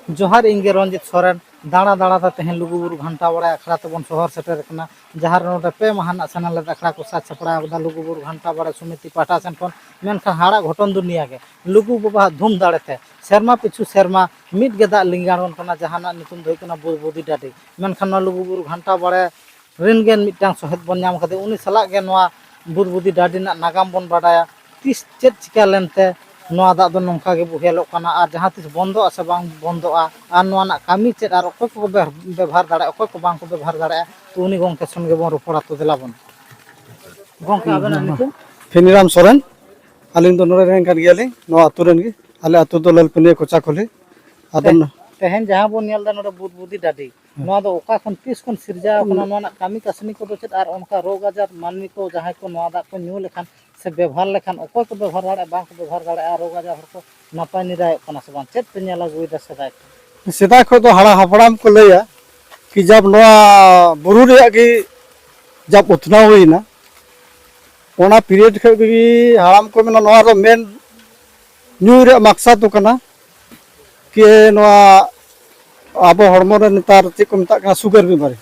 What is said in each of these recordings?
जोहार इंगे रंजित सोरेन दाणा दाणा तेहन लुगुबुरु घंटा बड़ा अखड़ा तबन शहर सेटर जहाँ नोडे पे महाना सेनाले अखड़ा को साज सपड़ा लुगुबुरु घंटा बड़ा समिति पाटा सेन खन मेनखान हाड़ा घटन दुनिया के लुगु बाबा धूम दाड़ेते सेरमा पिछु सेरमा मिट गेदा लिंगारन कना जहाना नितुम दो कना बुदी डाडी मेनखान लुगुबुरु घंटा बड़ा रिनगेन मिटांग सहेद बन नाम कदे उनी सला गे नोआ बुदी डाडी ना नागाम बन बाडाया तीस चेत चिका लेनते नोआ दा दो नोंका गे बुहेलोग कना आर जहाँ तीस बंदो आसे बांग बंदो आ नोआ ना कामी चेत आर अकोय को व्यवहार दाड़े अकोय को बांग को व्यवहार दाड़े तो उनी गोंके संगे बन रोपड़ा तो दिला बन गोंके आबेन नितुम फेनीराम सोरेन आलिंग दो नोरे रेन कान गियालिंग नोआ अतु रेन गे आले अतु दो ललपनिया कोचा खोले आदन तेहन जहाँ बन नेल दा नोडे बुदी डाडी नोआ दो ओका खन तीस खन सिरजा कना नोआ ना कामी कासनी को दो चेत आर उनका रोग आजार मानवी को जहाँ को नोआ दा को न्यू लेखान से व्यवहार लेखान अकोय को व्यवहार दाड़े बांग को व्यवहार दाड़े रोग आजार को नापाय निराय कना से बांग चेत पे नेला गुइदा सदाय सेदा खो तो हाड़ा हापड़ाम को लैया कि जब नोआ बुरु रेया गी जब उतना हुईना ओना पीरियड खो गी हाड़ाम को मेना नोआ रो मेन न्यू रे मकसद तो कना कि नोआ अब हड़मो रे नेतार चे को मता सुगर बीमारी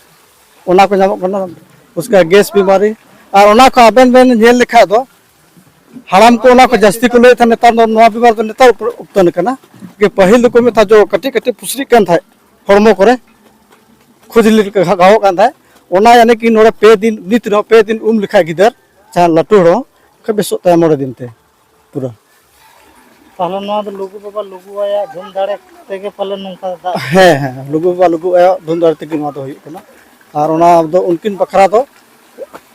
ओना को नामो कना उसका गैस बीमारी और ओना को आबेन बेन नेल लेखा दो हाड़ाम को ओना को जस्ती को लेता नेतार नोआ बीमार तो नेतार उक्तन कना कि पहिल को मेता जो कटी कटी पुसरी कन था हड़मो करे खुजली गाव कन था ओना यानी कि नोड़े पे दिन नित नो पे दिन लिखा गिदर चाहे लटू हो के बेसो ता मोड़े दिन ते पूरा ताहले नोआ दो लुगु बाबा लुगु आया धुम दाड़े तेगे पाले नोंका दा लुगु बाबा लुगु आया धुम दाड़े तेगे नोआ दो हुई कना और ओना दो उनकिन बखरा दो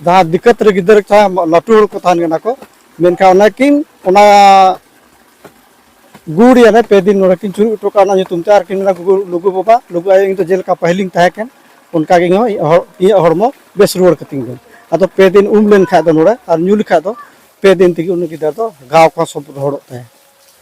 जहाँ दिक्कत रे गिदर चाहे लटू को तान गना को मेनका ओना किन ओना गुड़ याने पे दिन नोड़ा किन चुरू टोका ना तुम चार किन लुगु बाबा लुगु आया तो जेल का पहलिंग ताहे केन उनका गे ये हड़मो बेस रुआर कतिंग गन आदो पे दिन लेन खा दो नोड़ा और न्यू लिखा दो पे दिन तेगे उन गिदर दो गाव का सब हड़ो ताहे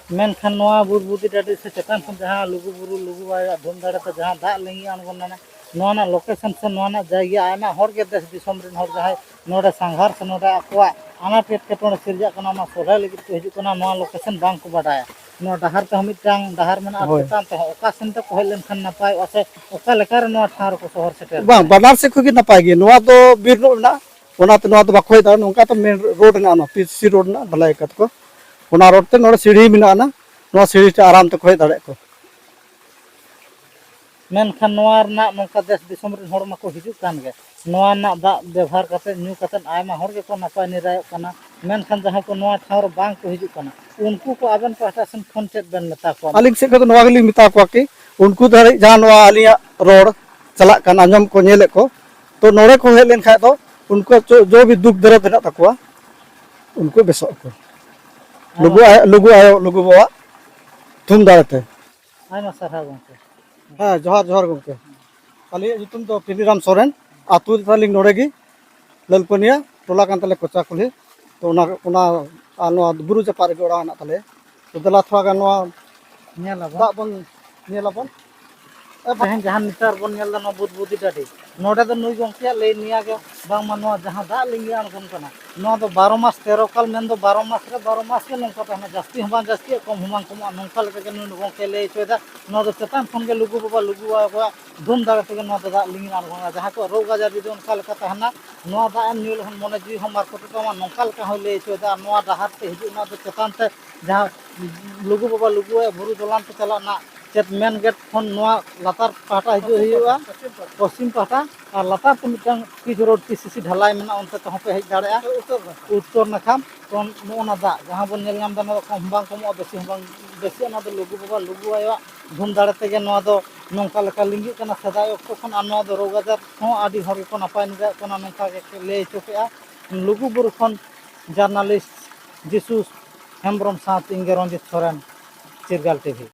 मेनखान नोआ बुदी डाडी से चेतान खन जहाँ लुगु बुरु लुगु आया धुम दाड़े तो जहाँ दा लेंगी अनगोन ना नोआ ना लोकेशन से नोआ ना जाइया आयमा हर के देश दिसोम रेन हर जहाँ नोडे संघार से नोडे अकोआ आना पेट के टोने सिरजा कना मा सोला लगी तो हिजु कना नोआ लोकेशन बांग को बाडाया नोआ डहार ते मिटांग डहार मेना चेतान ते ओका सेन ते कहल लेनखान नपाय ओसे ओका लेकार नोआ ठार को शहर सेटर बांग बाजार से खुगी नपाय गे नोआ दो बीर नो ना ओना तो नोआ दो बाखोय दा नोंका तो मेन रोड ना ना पीसी रोड ना ढलाई कत को ओना रोड ते नोडे सीढ़ी मिना ना नोआ सीढ़ी ते आराम ते खोय दाड़े को मेनखान नोआ ना नोंका देश दिसोम रेन हर माको हिजु कान गे नोआ ना दा व्यवहार करते न्यू करते आयमा हर के को नपाय निराय कना मेनखान जहाँ को नोआ ठावर बांग को हिजु कना उनको को आबेन पाटा सेन फोन चेत बेन मेता को आलिंग से को नोआ गली मिता को कि उनको धरे जहाँ नोआ आलिया रोड चला कान आंजम को नेले को तो नोड़े को हे लेन खाय तो उनको जो भी दुख दर्द हेना तकवा उनको बेसो को लुगु आयो लुगु बाबा धूम दाड़ते आयमा सारा गोंके हाँ जोहार जोहार गोंके आलिया जुतुम तो फेनीराम सोरेन आतु तालिंग नोड़े गी ललपनिया टोला कान तले कोचा खुली तो ओना बुरु चपार गे ओड़ा ना तले तो दला थोड़ा गान नोआ नेला दा बन नेला बन तेहन जहाँ नितार बन नेल दा बुदी डाडी नोडे दो नुई गोंके ले निया गे बांग मा नोआ जहाँ दा लिंगी अनगोन कना नोआ दो 12 मास 13 काल मेन दो 12 मास रे 12 मास के नोंका तहना जास्ती हबां जास्ती कम हबां कम नोंका लेके के नुई गोंके ले चोदा नोआ दो चेतान खन गे लुगु बाबा लुगु आया धूम दाड़े तेगे नोआ दो दा लिंगी अनगोन जहाँ को रोग आजार जुदी उनका लेका तहना नोआ दा न्यू लेखन मने जी हम मार को तो नोंका लेका हो ले चोदा नोआ डहार ते हिजु नोआ दो चेतान ते जहाँ लुगु बाबा लुगु आया बुरु दलान ते चला ना चेत मेन गेट खन नोआ लातार पाटा हिजु हुआ पश्चिम पाटा और लातार तो मिटांग पिच रोड पीसीसी ढलाई मेना उनते तो पे हेज दाड़े उत्तर नखाम तो नोना दा जहाँ बन नेल नाम दा नोआ कम बांग कम बेसी ओना दो लुगु बाबा लुगु आया धूम दाड़े तेगे नोआ दो नोंका लेका लिंगी कना सदाय ओक्तो खन आ नोआ दो रोग आजार हो आदि हर को नापाय निराय कना नोंका के ले चोकेआ लुगु बुरु खन जर्नलिस्ट जिसु हेम्ब्रम साथ इंगे रंजित सोरेन चिरगाल टीवी।